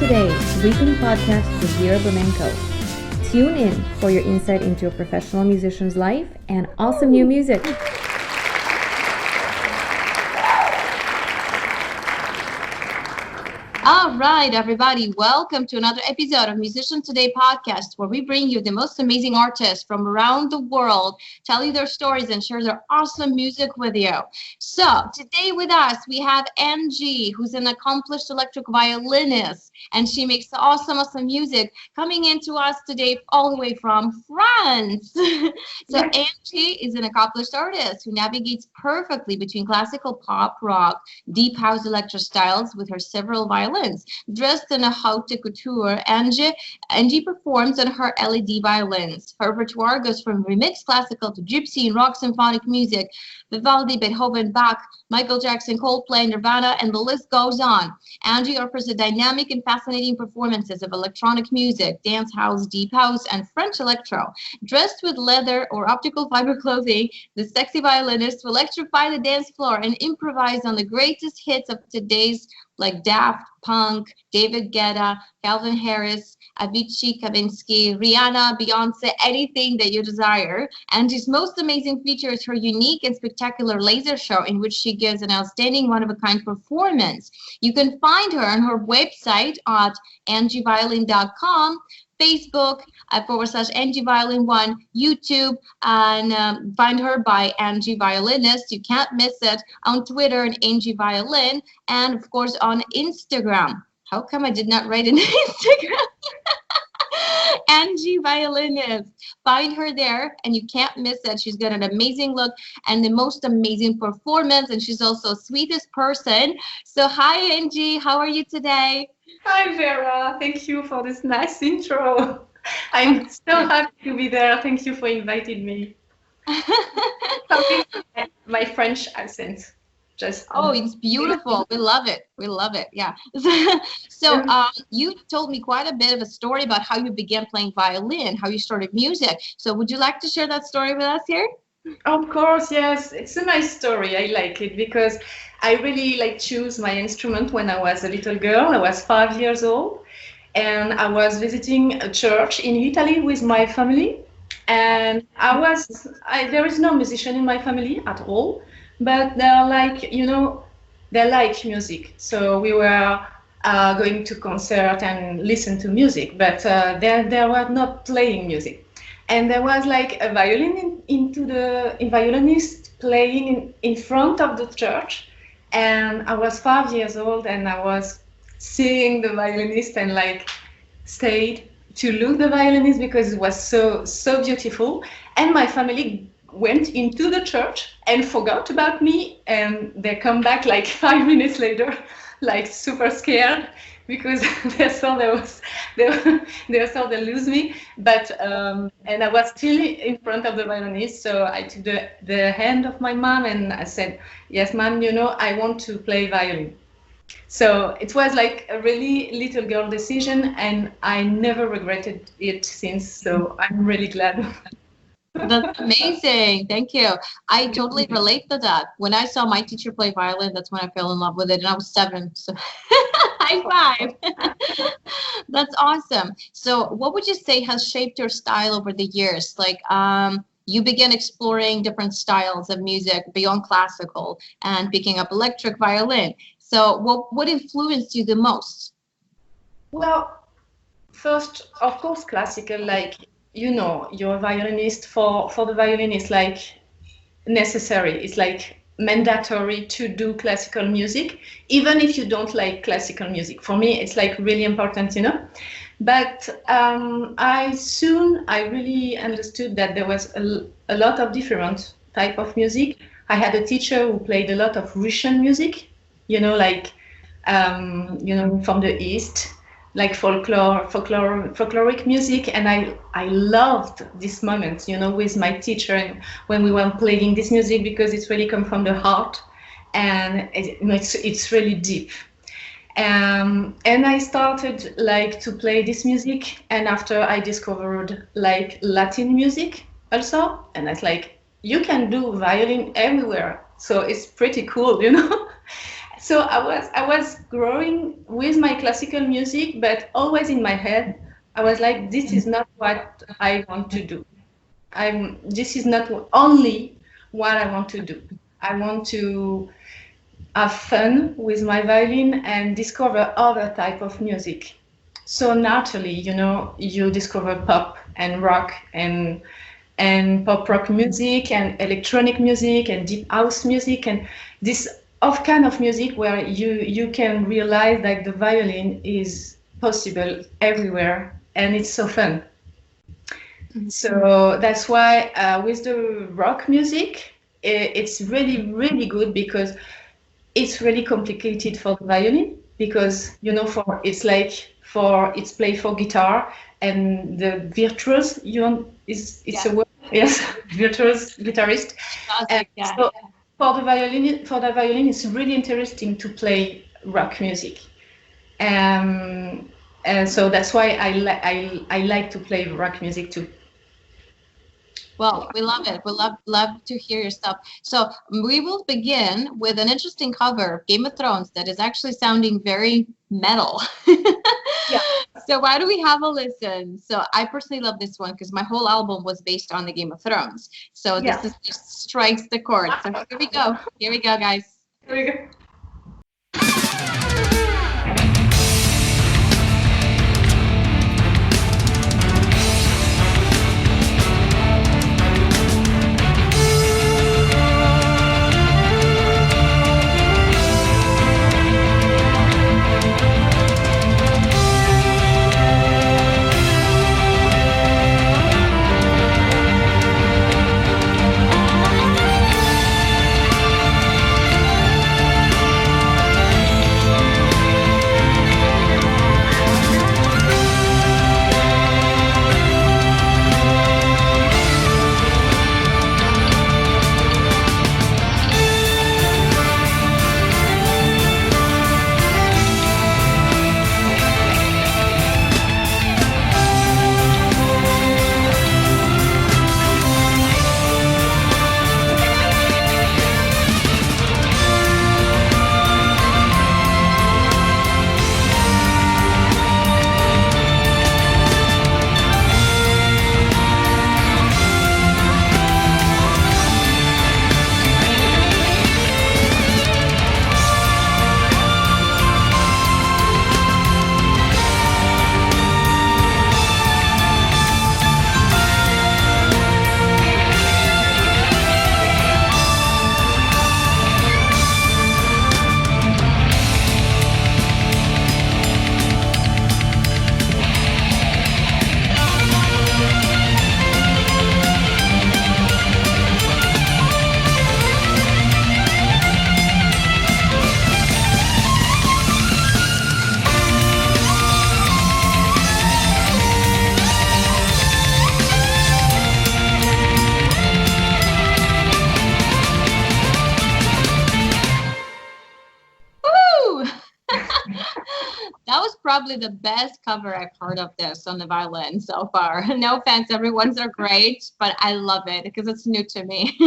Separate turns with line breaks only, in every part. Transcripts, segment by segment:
Today, weekly podcast with Vera Blamenko. Tune in for your insight into a professional musician's life and awesome new music.
All right, everybody, welcome to another episode of Musician Today podcast, where we bring you the most amazing artists from around the world, tell you their stories and share their awesome music with you. So today with us, we have Angie, who's an accomplished electric violinist, and she makes awesome music coming into us today all the way from France. So Angie is an accomplished artist who navigates perfectly between classical pop, rock, deep house electro styles with her several violins. Dressedin Haute Couture, Angie performs on her LED violins. Her repertoire goes from remixed classical to Gipsy and Rock Symphonic music, Vivaldi, Beethoven, Bach, Michael Jackson, Coldplay, Nirvana, and the list goes on. Angie offers a dynamic and fascinating performances of electronic music, dance house, deep house, and French electro. Dressed with leather or optical fiber clothing, the sexy violinist will electrify the dance floor and improvise on the greatest hits of today's like Daft, Punk, David Guetta, Calvin Harris, Avicii, Kavinsky, Rihanna, Beyonce, anything that you desire. Angie's most amazing feature is her unique and spectacular laser show, in which she gives an outstanding one-of-a-kind performance. You can find her on her website at angieviolin.com, Facebook /Angie Violin 1, YouTube, and find her by Angie Violinist. You can't miss it on Twitter and Angie Violin, and of course on Instagram. How come I did not write an Instagram? Angie Violinist. Find her there and you can't miss it. She's got an amazing look and the most amazing performance, and she's also the sweetest person. So hi Angie, how are you today?
Hi Vera, thank you for this nice intro. I'm so happy to be there. Thank you for inviting me. My French accent.
It's beautiful. We love it. We love it. Yeah. So you told me quite a bit of a story about how you began playing violin, how you started music. So would you like to share that story with us here?
Of course, yes. It's a nice story. I like it because I really choose my instrument when I was a little girl. I was 5 years old and I was visiting a church in Italy with my family. And there is no musician in my family at all, but they like music. So we were going to concert and listen to music, but they were not playing music. And there was a violinist playing in front of the church. And I was 5 years old and I was seeing the violinist and stayed to look the violinist because it was so beautiful. And my family went into the church and forgot about me, and they come back 5 minutes later, super scared because they saw they lose me. But and I was still in front of the violinist, so I took the hand of my mom and I said, "Yes, mom, I want to play violin." So it was a really little girl decision, and I never regretted it since. So I'm really glad.
That's amazing. Thank you. I totally relate to that. When I saw my teacher play violin, that's when I fell in love with it, and I was 7. So high five. That's awesome. So what would you say has shaped your style over the years? You began exploring different styles of music beyond classical and picking up electric violin. So what influenced you the most?
Well, first, of course, classical, you're a violinist. For the violin, it's necessary. It's mandatory to do classical music, even if you don't like classical music. For me, it's really important, But I really understood that there was a lot of different type of music. I had a teacher who played a lot of Russian music, from the East, folkloric music, and I loved this moment, with my teacher and when we were playing this music because it's really come from the heart and it's really deep. And I started to play this music, and after I discovered Latin music also, and it's you can do violin everywhere, so it's pretty cool, So I was growing with my classical music, but always in my head, I was like, this is not what I want to do. This is not only what I want to do. I want to have fun with my violin and discover other type of music. So naturally, you discover pop and rock and pop rock music and electronic music and deep house music and this of kind of music where you can realize that the violin is possible everywhere and it's so fun. So that's why with the rock music, it's really, really good because it's really complicated for the violin because, it's played for guitar and the virtuose, it's a word, yes, virtuose guitarist. And so for the violin, it's really interesting to play rock music. And so that's why I like to play rock music too.
Well, we love it. We love to hear your stuff. So we will begin with an interesting cover of Game of Thrones that is actually sounding very metal.
Yeah.
So why do we have a listen? So I personally love this one because my whole album was based on the Game of Thrones. So this is just strikes the chord. So here we go. Here we go, guys.
Here we go.
That was probably the best cover I've heard of this on the violin so far. No offense, everyone's are great, but I love it because it's new to me.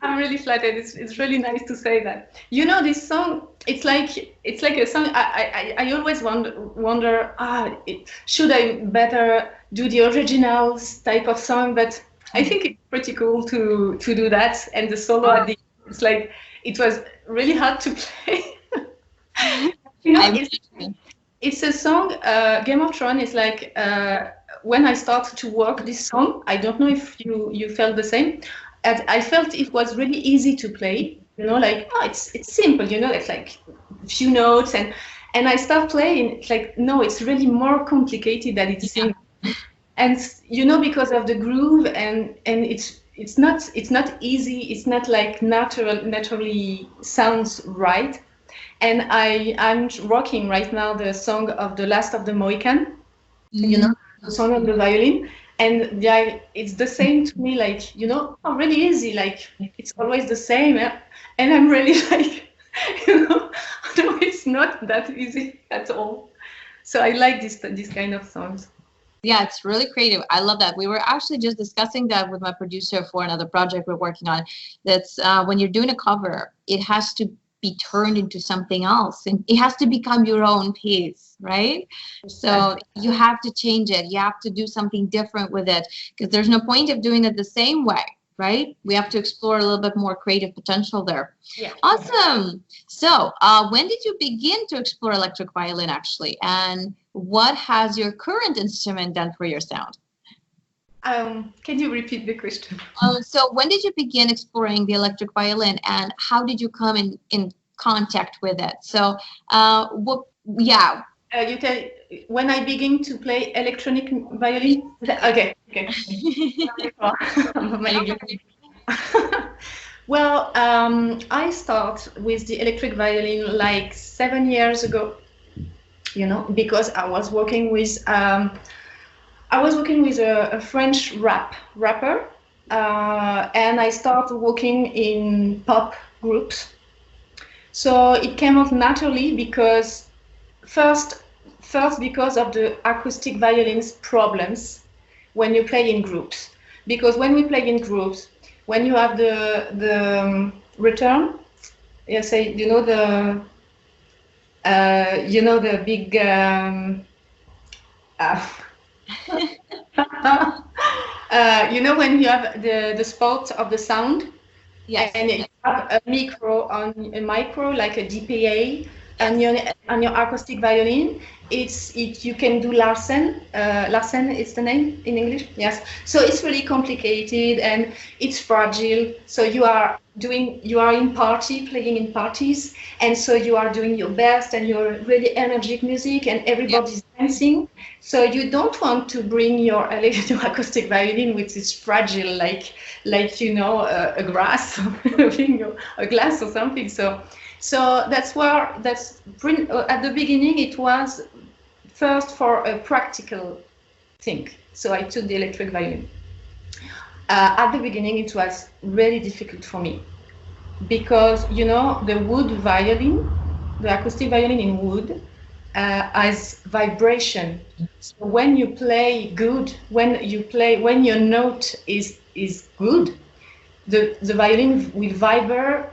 I'm really flattered. It's really nice to say that. This song. It's like a song. I always wonder. Should I better do the original type of song? But I think it's pretty cool to do that. And the solo at the it's like it was really hard to play. It's a song. Game of Thrones is like when I started to work this song. I don't know if you felt the same. And I felt it was really easy to play, it's simple, it's like a few notes and I start playing, it's like, no, it's really more complicated than it seems. And, because of the groove and it's not easy, it's not like naturally sounds right. And I'm rocking right now the song of The Last of the Mohican, the song on the violin. And it's the same to me, like, really easy, like, it's always the same. And I'm really like, no, it's not that easy at all. So I like this kind of songs.
Yeah, it's really creative. I love that. We were actually just discussing that with my producer for another project we're working on. That's when you're doing a cover, it has to be turned into something else, and it has to become your own piece, right? So you have to change it. You have to do something different with it, because there's no point of doing it the same way, right? We have to explore a little bit more creative potential there.
Yeah.
Awesome. So when did you begin to explore electric violin, actually? And what has your current instrument done for your sound?
Can you repeat the question?
So when did you begin exploring the electric violin, and how did you come in contact with it? So
You can, when I begin to play electronic violin. Okay. Well, I start with the electric violin like 7 years ago, because I was working with a French rapper, and I started working in pop groups. So it came out naturally because first because of the acoustic violins problems when you play in groups. Because when we play in groups, when you have the return, the big when you have the spot of the sound,
yes,
and you have a micro like a DPA on your acoustic violin. You can do Larsen. Larsen is the name in English. Yes. So it's really complicated and it's fragile. So you are playing in parties, and so you are doing your best and your really energetic music, and everybody's dancing. So you don't want to bring your acoustic violin, which is fragile, like a glass, a glass or something. So at the beginning it was first for a practical thing. So I took the electric violin. At the beginning it was really difficult for me because the wood violin, the acoustic violin in wood, has vibration. So when you play good, when your note is good, the violin will vibrate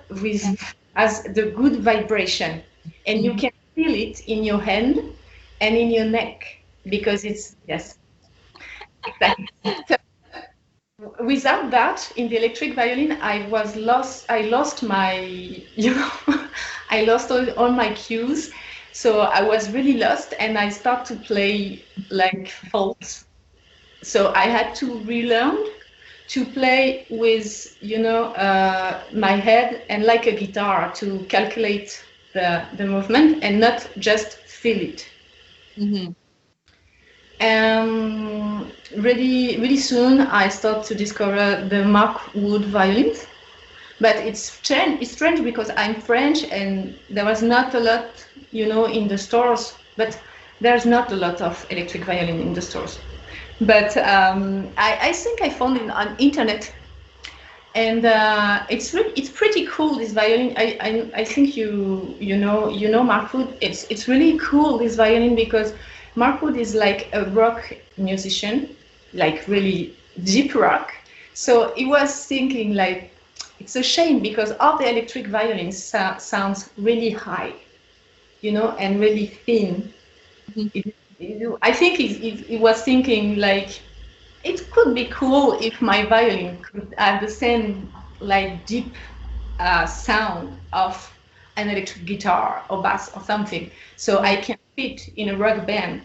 as the good vibration, and you can feel it in your hand and in your neck, because it's exactly. So without that, in the electric violin, I lost my I lost all my cues. So I was really lost, and I started to play like false. So I had to relearn to play with my head and like a guitar, to calculate the movement and not just feel it.
Mm-hmm.
Really, really soon I started to discover the MWROC wood violins, but it's strange because I'm French and there was not a lot, in the stores. But there's not a lot of electric violin in the stores. But I think I found it on internet, and it's pretty cool, this violin. I think you know MWROC wood. It's really cool, this violin, because MWROC wood is like a rock musician, like really deep rock. So he was thinking like, it's a shame because all the electric violins sounds really high, and really thin. Mm-hmm. I think he was thinking like, it could be cool if my violin could have the same like deep sound of an electric guitar or bass or something, so I can fit in a rock band.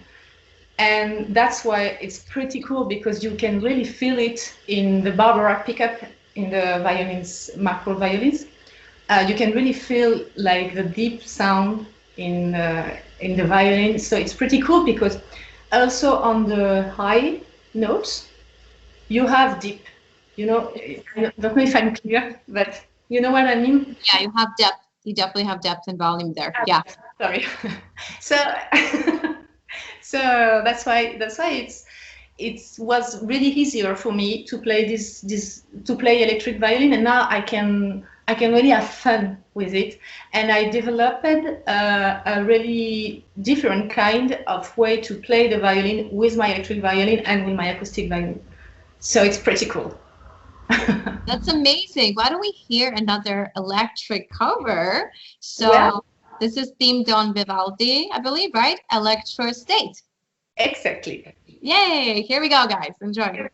And that's why it's pretty cool, because you can really feel it in the Barbara pickup in the violins, MWROC violins. You can really feel like the deep sound in the violin. So it's pretty cool, because also on the high notes you have deep. I don't know if I'm clear, but you know what I mean?
Yeah, you have depth. You definitely have depth and volume there. Yeah.
Sorry. So so that's why it was really easier for me to play to play electric violin, and now I can really have fun with it. And I developed a really different kind of way to play the violin with my electric violin and with my acoustic violin. So it's pretty cool.
That's amazing. Why don't we hear another electric cover? So
Well,
this is themed on Vivaldi, I believe, right? Electro State.
exactly.
Yay! Here we go, guys. Enjoy.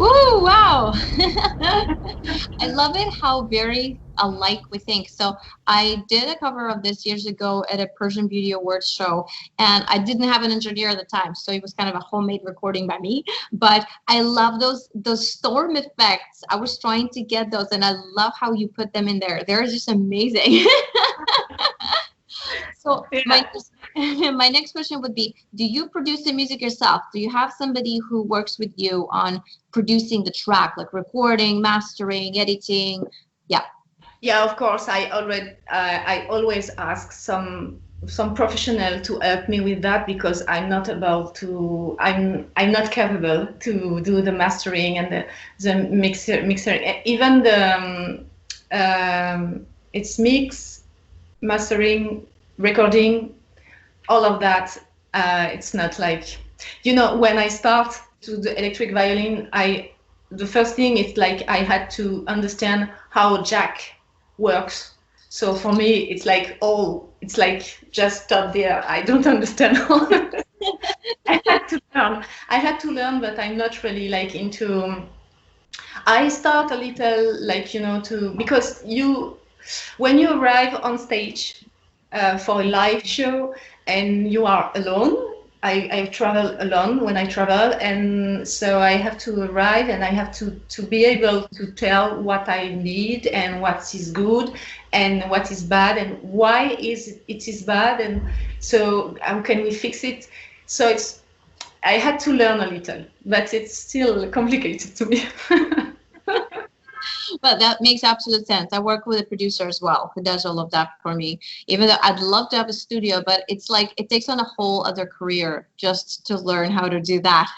Ooh, wow. I love it how very alike we think. So I did a cover of this years ago at a Persian Beauty Awards show, and I didn't have an engineer at the time, so it was kind of a homemade recording by me. But I love those storm effects. I was trying to get those, and I love how you put them in there. They're just amazing. So my next question would be, do you produce the music yourself? Do you have somebody who works with you on producing the track, like recording, mastering, editing? Yeah.
Yeah, of course. I always ask some professional to help me with that, because I'm not capable to do the mastering and the mixer even the it's mix, mastering, recording, all of that. It's not like, when I start to the electric violin, the first thing is like I had to understand how jack works. So for me, it's like just stop there. I don't understand all. I had to learn, but I'm not really like into. I start a little like because when you arrive on stage for a live show and you are alone. I travel alone when I travel, and so I have to arrive and I have to be able to tell what I need and what is good and what is bad and why it is bad, and so how can we fix it. So I had to learn a little, but it's still complicated to me.
But that makes absolute sense. I work with a producer as well who does all of that for me. Even though I'd love to have a studio, but it's like it takes on a whole other career just to learn how to do that.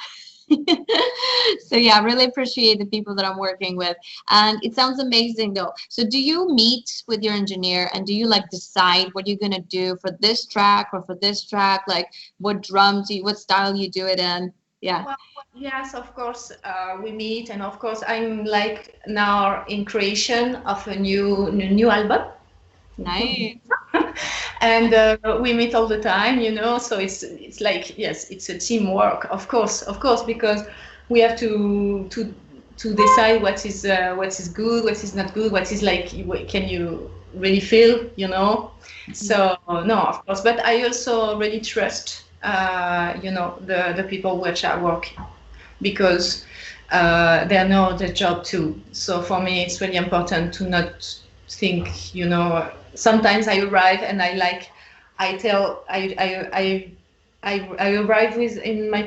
So yeah, I really appreciate the people that I'm working with, and it sounds amazing though. So do you meet with your engineer and do you like decide what you're gonna do for this track or for this track, like what drums what style you do it in? Yeah.
Well, yes, of course, we meet, and of course, I'm like now in creation of a new album.
Nice.
And we meet all the time, so it's like, yes, it's a teamwork, of course, because we have to decide what is good, what is not good, what is like, can you really feel, So no, of course, but I also really trust the people which I work, because they know the job too. So for me, it's really important to not think, sometimes I arrive and I arrive in my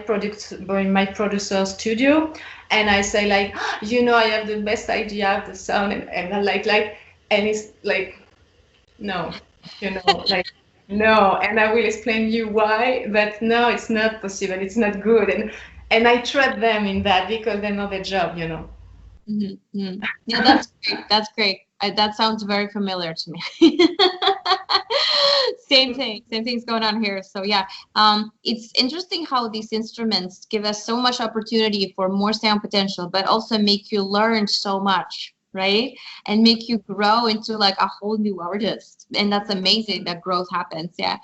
producer studio, and I say like, I have the best idea of the sound, and I like, and it's like, no, like, no, and I will explain you why, but no, it's not possible, it's not good, and I trust them in that because they know their job,
Mm-hmm. Yeah, that's great. That's great. That sounds very familiar to me. Same thing's going on here. So yeah, it's interesting how these instruments give us so much opportunity for more sound potential, but also make you learn so much, right? And make you grow into like a whole new artist. And that's amazing that growth happens. Yeah.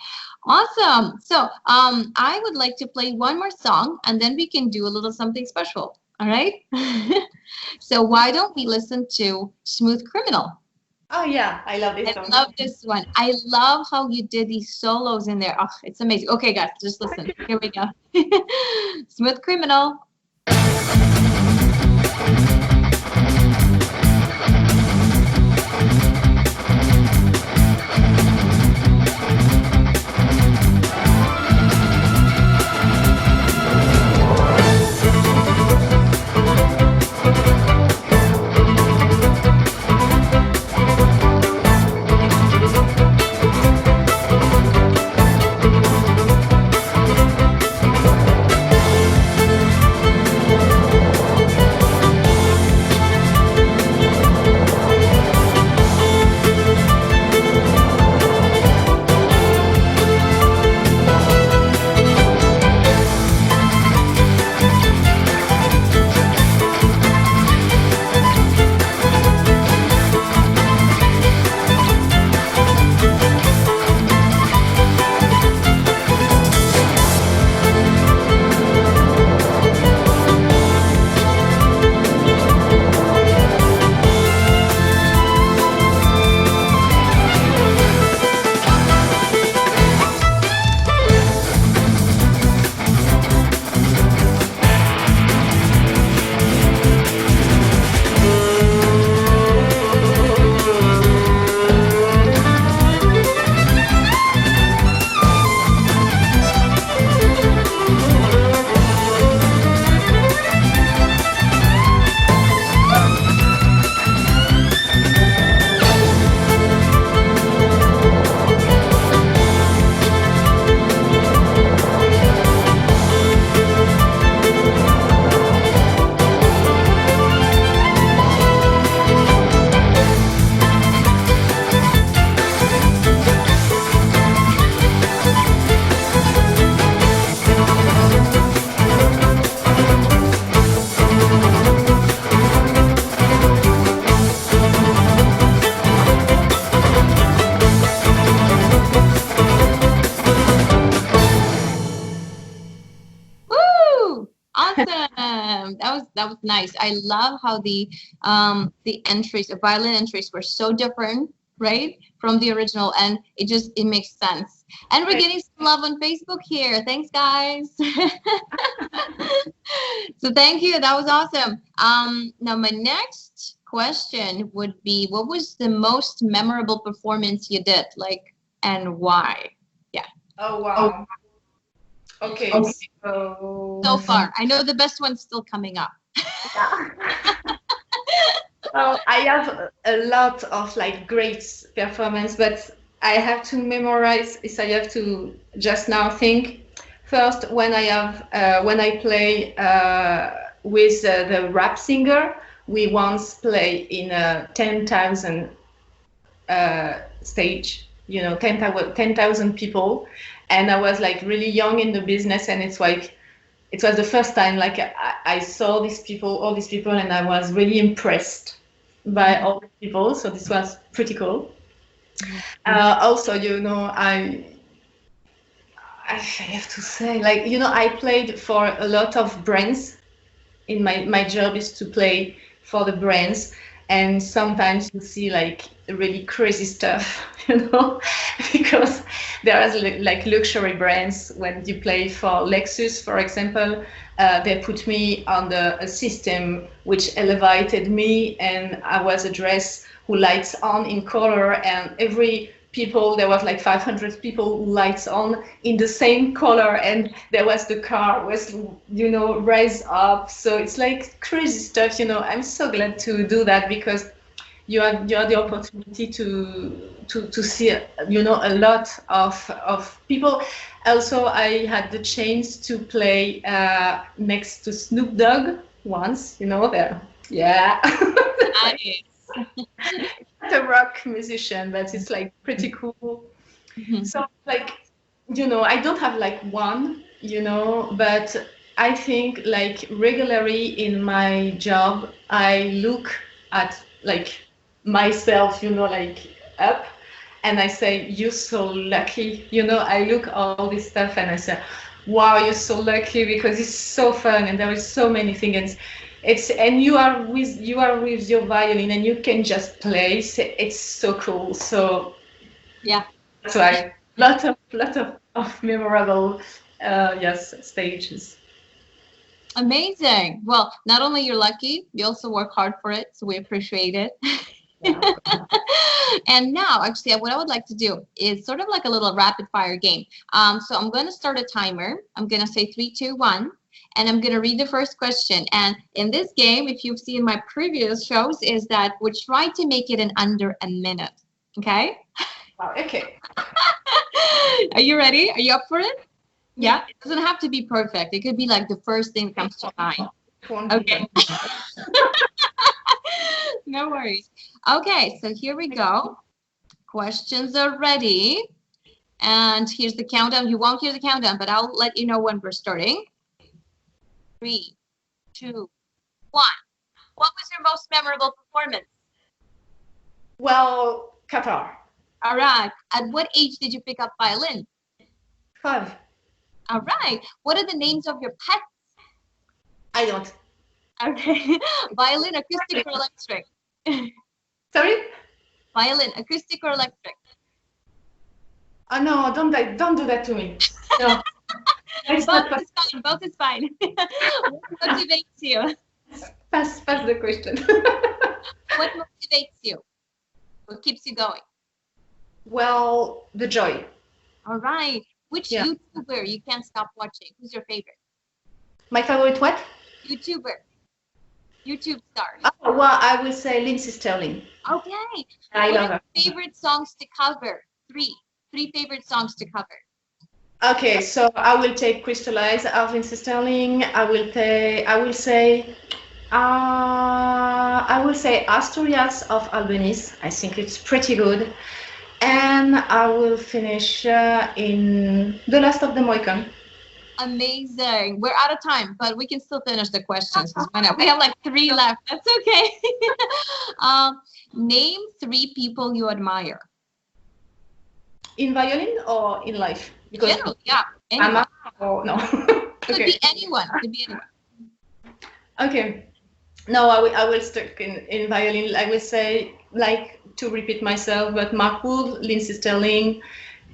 Awesome. So I would like to play one more song and then we can do a little something special. All right. So why don't we listen to Smooth Criminal?
Oh yeah, I love this song.
I love this one. I love how you did these solos in there. Oh, it's amazing. Okay, guys, just listen. Here we go. Smooth Criminal. That was nice. I love how the entries, the violin entries were so different, right, from the original, and it makes sense. And we're getting some love on Facebook here. Thanks, guys. So thank you. That was awesome. Now my next question would be, what was the most memorable performance you did, like, and why? Yeah.
Oh wow. Okay.
So far, I know the best one's still coming up.
Yeah. Well, I have a lot of like great performance, but I have to memorize. If I have to just now think first when I play with the rap singer, we once play in a 10,000 stage, 10,000 people, and I was like really young in the business, and it's like it was the first time like I saw all these people, and I was really impressed by all the people. So this was pretty cool. Also, I have to say, like, I played for a lot of brands. In my job is to play for the brands, and sometimes you see like really crazy stuff, because there are like luxury brands. When you play for Lexus, for example, they put me on a system which elevated me, and I was a dress who lights on in color, and there was like 500 people who lights on in the same color, and there was the car was raised up. So it's like crazy stuff. I'm so glad to do that, because you have the opportunity to see a lot of people. Also, I had the chance to play next to Snoop Dogg once. There, yeah.
Nice.
A rock musician, but it's like pretty cool. So like, I don't have like one, but I think like regularly in my job, I look at like myself, like up, and I say, you're so lucky. I look all this stuff and I say, wow, you're so lucky, because it's so fun and there is so many things. And you are with your violin and you can just play. It's so cool. So
yeah,
that's why lot of memorable stages.
Amazing. Well, not only you're lucky, you also work hard for it, so we appreciate it. And now, actually, what I would like to do is sort of like a little rapid fire game. So I'm going to start a timer. I'm going to say 3, 2, 1. And I'm going to read the first question. And in this game, if you've seen my previous shows, is that we try to make it in under a minute. Okay?
Wow, okay.
Are you ready? Are you up for it? Yeah? It doesn't have to be perfect. It could be like the first thing that comes to mind. Okay. No worries. Okay, so here we go. Questions are ready. And here's the countdown. You won't hear the countdown, but I'll let you know when we're starting. 3, 2, 1. What was your most memorable performance?
Well, Qatar.
All right. At what age did you pick up violin?
5.
All right. What are the names of your pets?
I don't.
Okay. Violin, acoustic, or electric?
Sorry?
Violin, acoustic, or electric?
Oh no! Don't do that to me. No.
Both is fine. Both is fine. What motivates you?
Pass the question.
What motivates you? What keeps you going?
Well, the joy.
All right. Which YouTuber you can't stop watching? Who's your favorite?
My favorite what?
YouTuber. YouTube stars.
Oh, well, I will say Lindsay Sterling.
Okay.
I love her.
Favorite songs to cover? 3 favorite songs to cover.
Okay, so I will take Crystallize of Lindsay Sterling. I will say Asturias of Albanese. I think it's pretty good. And I will finish in The Last of the Mohican.
Amazing. We're out of time, but we can still finish the questions. We have like 3 left. That's okay. Name 3 people you admire.
In violin or in life? Because
generally, yeah. Anyone.
Or no?
Could be anyone.
Okay. No, I will stick in violin. I will say, like, to repeat myself, but Mark Wood, Lindsay Sterling,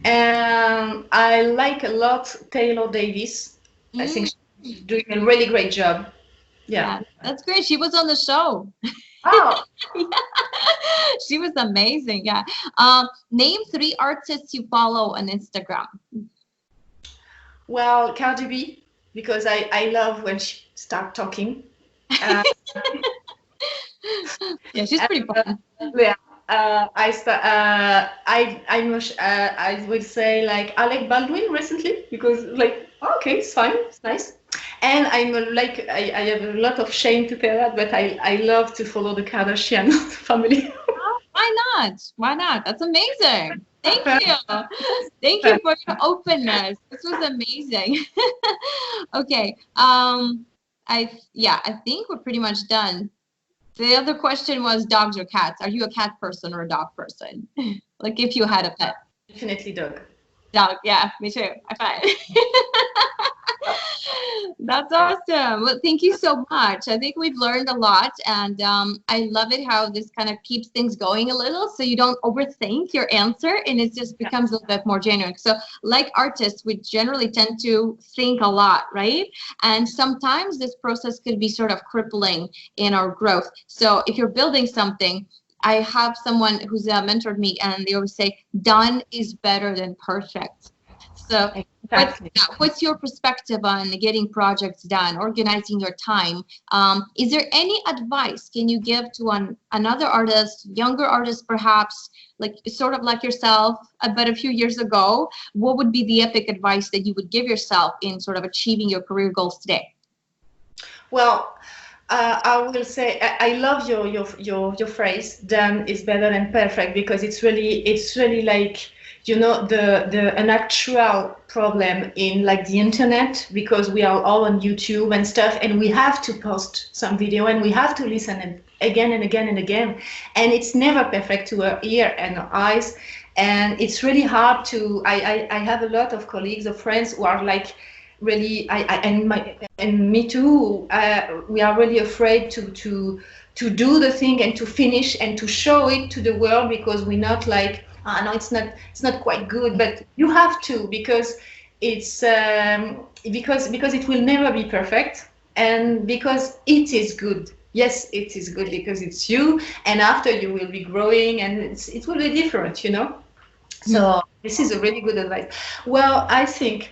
and I like a lot Taylor Davis. I think she's doing a really great job. Yeah,
that's great. She was on the show.
Oh,
yeah. She was amazing. Yeah. Name 3 artists you follow on Instagram.
Well, Cardi B, because I love when she starts talking.
Yeah, she's pretty fun.
Yeah. I would say like Alec Baldwin recently because like okay, it's fine, it's nice. And I have a lot of shame to tell that, but I love to follow the Kardashian family.
Oh, why not? Why not? That's amazing. Thank you. Thank you for your openness. This was amazing. Okay. I think we're pretty much done. The other question was dogs or cats. Are you a cat person or a dog person? Like if you had a pet.
Definitely dog.
Dog, yeah, me too. I find. That's awesome. Well, thank you so much. I think we've learned a lot, and I love it how this kind of keeps things going a little, so you don't overthink your answer, and it just becomes a little bit more genuine. So, like artists, we generally tend to think a lot, right? And sometimes this process could be sort of crippling in our growth. So, if you're building something, I have someone who's mentored me, and they always say, "Done is better than perfect." So, what's your perspective on getting projects done, organizing your time? Is there any advice can you give to another artist, younger artist perhaps, like sort of like yourself, but a few years ago? What would be the epic advice that you would give yourself in sort of achieving your career goals today?
Well, I will say I love your phrase "done is better than perfect" because it's really like an actual problem in like the internet because we are all on YouTube and stuff and we have to post some video and we have to listen again and again and again and it's never perfect to our ear and our eyes and it's really hard to I have a lot of colleagues or friends who are like really and me too we are really afraid to do the thing and to finish and to show it to the world because we're not like no, it's not quite good, but you have to because it's because it will never be perfect and because it is good. Yes, it is good because it's you, and after you will be growing, and it will be different, So this is a really good advice. Well, I think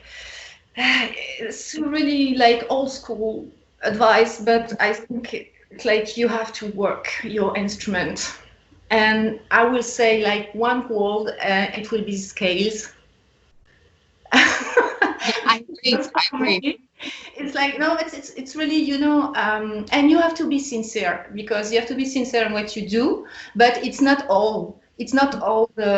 it's really like old school advice, but I think it's like you have to work your instrument. And I will say like one word, it will be scales.
I agree.
It's like, no, it's really, and you have to be sincere because you have to be sincere in what you do, but it's not all the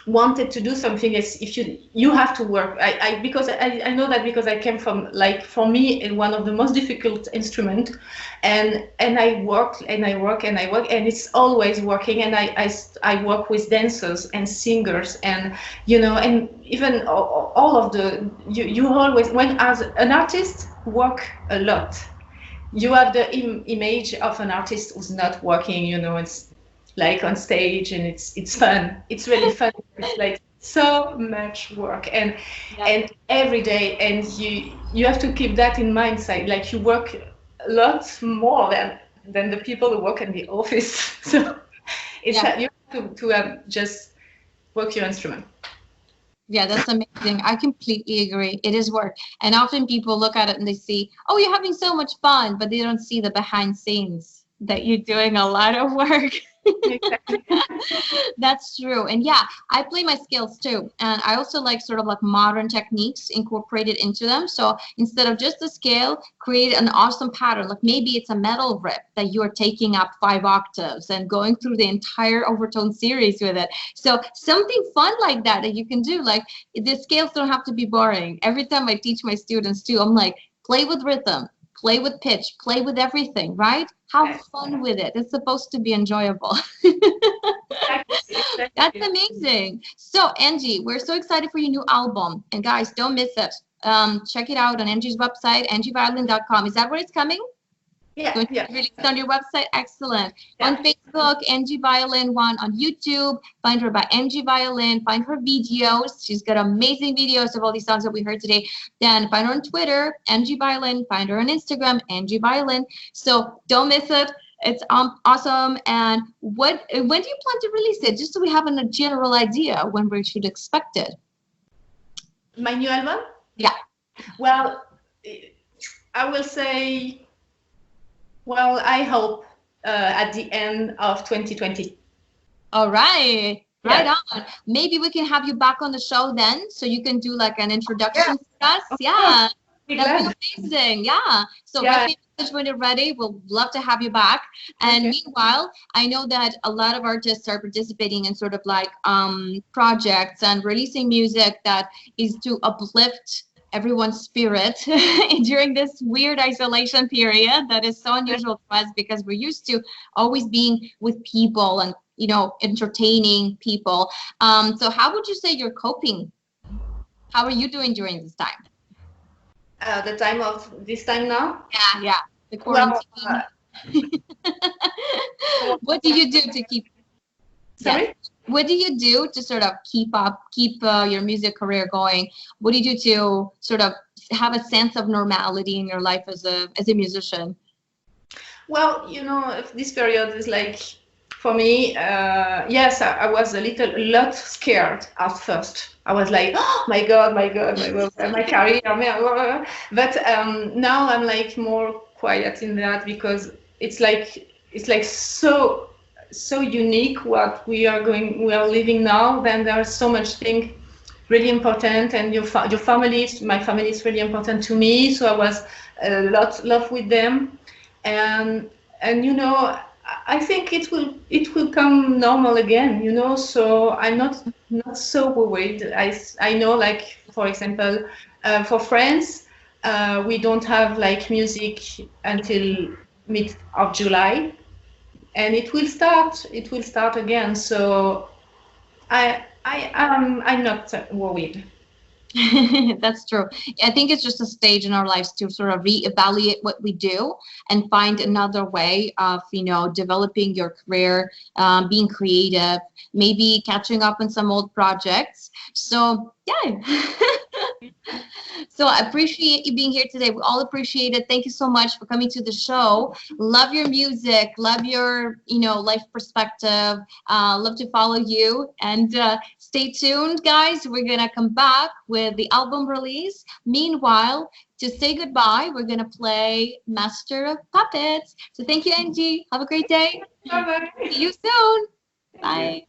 wanted to do something is if you have to work. Because I know that because I came from like for me one of the most difficult instrument and I work and it's always working and I work with dancers and singers and and even all of the you always when as an artist work a lot. You have the image of an artist who's not working, it's like on stage and it's fun. It's really fun. It's like so much work and every day and you have to keep that in mind. Like you work a lot more than the people who work in the office. So you have to just work your instrument.
Yeah, that's amazing. I completely agree. It is work. And often people look at it and they see, oh, you're having so much fun, but they don't see the behind scenes that you're doing a lot of work.
Exactly.
That's true. And yeah, I play my scales too. And I also like sort of like modern techniques incorporated into them. So instead of just the scale, create an awesome pattern. Like maybe it's a metal rip that you're taking up 5 octaves and going through the entire overtone series with it. So something fun like that you can do. Like the scales don't have to be boring. Every time I teach my students too, I'm like, play with rhythm. Play with pitch, play with everything, right? Have fun with it. It's supposed to be enjoyable.
Exactly.
That's amazing. So, Angie, we're so excited for your new album. And guys, don't miss it. Check it out on Angie's website, angieviolin.com. Is that where it's coming?
Yeah.
Released on your website. Excellent. Yeah. On Facebook, Angie Violin 1. On YouTube, find her by Angie Violin. Find her videos. She's got amazing videos of all these songs that we heard today. Then find her on Twitter, Angie Violin. Find her on Instagram, Angie Violin. So don't miss it. It's awesome. And when do you plan to release it? Just so we have a general idea when we should expect it.
My new album?
Yeah.
Well, I will say. Well, I hope at the end of 2020.
All right. Right
Yeah.
on. Maybe we can have you back on the show then, so you can do like an introduction
Yeah,
for us.
of
Yeah,
course. Be
that'd
glad.
be amazing. Yeah. So
Yeah.
let me know when you're ready. We'll love to have you back. And
Okay.
meanwhile, I know that a lot of artists are participating in sort of like projects and releasing music that is to uplift everyone's spirit during this weird isolation period that is so unusual to us because we're used to always being with people and entertaining people. So how would you say you're coping? How are you doing during this time?
The time of this time now.
Yeah, the
Well,
quarantine. What do you do to keep?
sorry.
Yes. What do you do to sort of keep your music career going? What do you do to sort of have a sense of normality in your life as a musician?
Well, if this period is like, for me, yes, I was a lot scared at first. I was like, oh my God, my career, but now I'm like more quiet in that because it's like so unique what we are living now. Then there are so much things really important, and your my family is really important to me. So I was a lot love with them, and I think it will come normal again. So I'm not so worried. I know, like, for example, for France, we don't have like music until mid of July, and it will start again. So I'm not worried.
That's true. I think it's just a stage in our lives to sort of reevaluate what we do and find another way of, developing your career, being creative, maybe catching up on some old projects. So, yeah. So I appreciate you being here today. We all appreciate it. Thank you so much for coming to the show. Love your music. Love your, life perspective. Love to follow you. And stay tuned, guys. We're going to come back with the album release. Meanwhile, to say goodbye, we're going to play Master of Puppets. So thank you, Angie. Have a great day.
Bye-bye.
See you soon. Bye.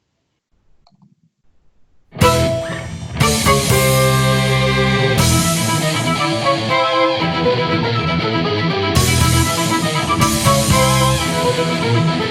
Thank you.